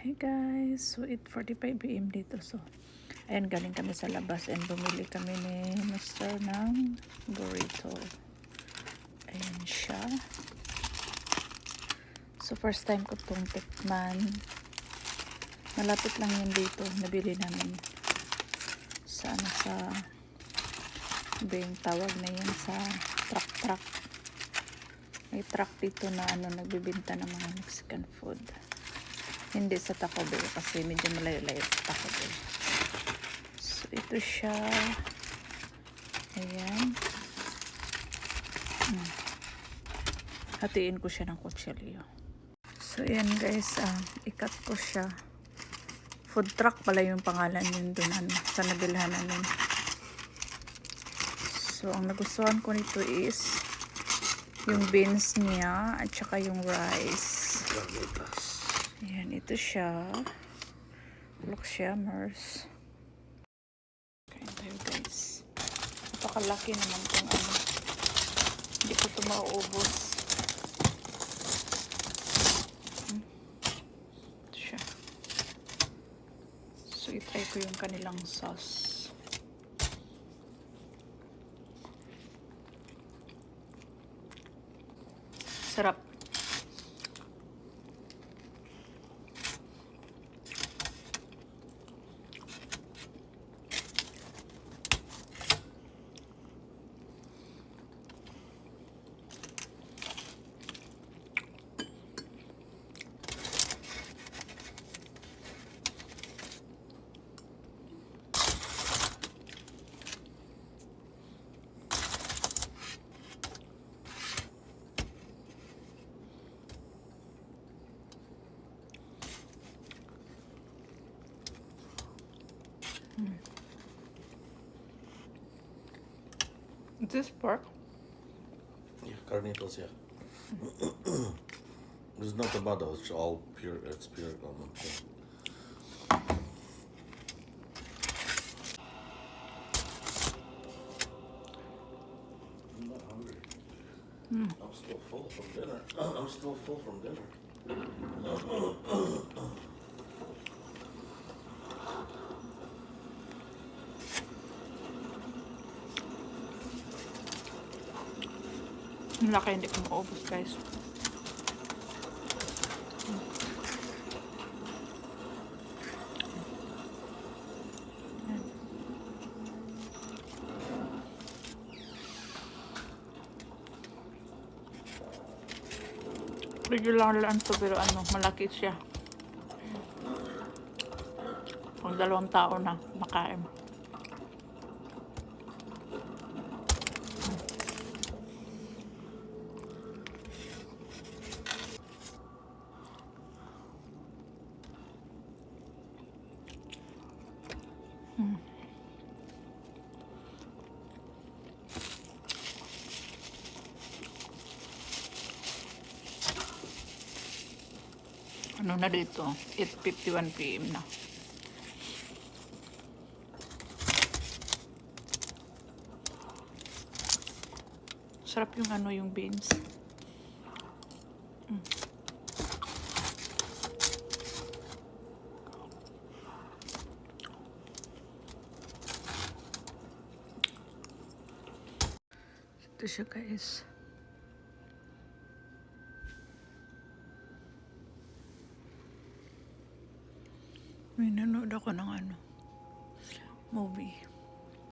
Hey guys, so 8:45 PM dito. So, ayan, galing kami sa labas and bumili kami ni Mr. ng burrito. Ayan siya. So, first time ko itong tikman. Malapit lang yun dito. Nabili namin sa ba yung tawag na yun, sa truck. May truck dito na nagbibenta ng mga Mexican food. Hindi sa Taco Bell kasi medyo malayo-layo sa Taco Bell. So, ito siya. Ayan. Hatiin ko siya ng kutsilyo. So, ayan guys. Ikat ko siya. Food truck pala yung pangalan yun dun sa nabilhan namin. So, ang nagustuhan ko nito is yung beans niya at saka yung rice. Ayan, ito siya. Look siya, Mers. Kain tayo, guys. Napakalaki naman itong Hindi ko ito mauubos. Ito siya. So, itry ko yung kanilang sauce. Sarap. Is this pork? Yeah, carnitas, yeah. There's no tomato, it's all pure, it's pure almond. I'm not hungry. I'm still full from dinner. I'm still full from dinner. Ang laki, hindi ko maubos, guys. Regular lang to, pero malaki siya. Pag 2 tao na makain. Na dito, 8:51 PM na. Sarap yung yung beans. Ito siya, guys. May nanood ako ng movie.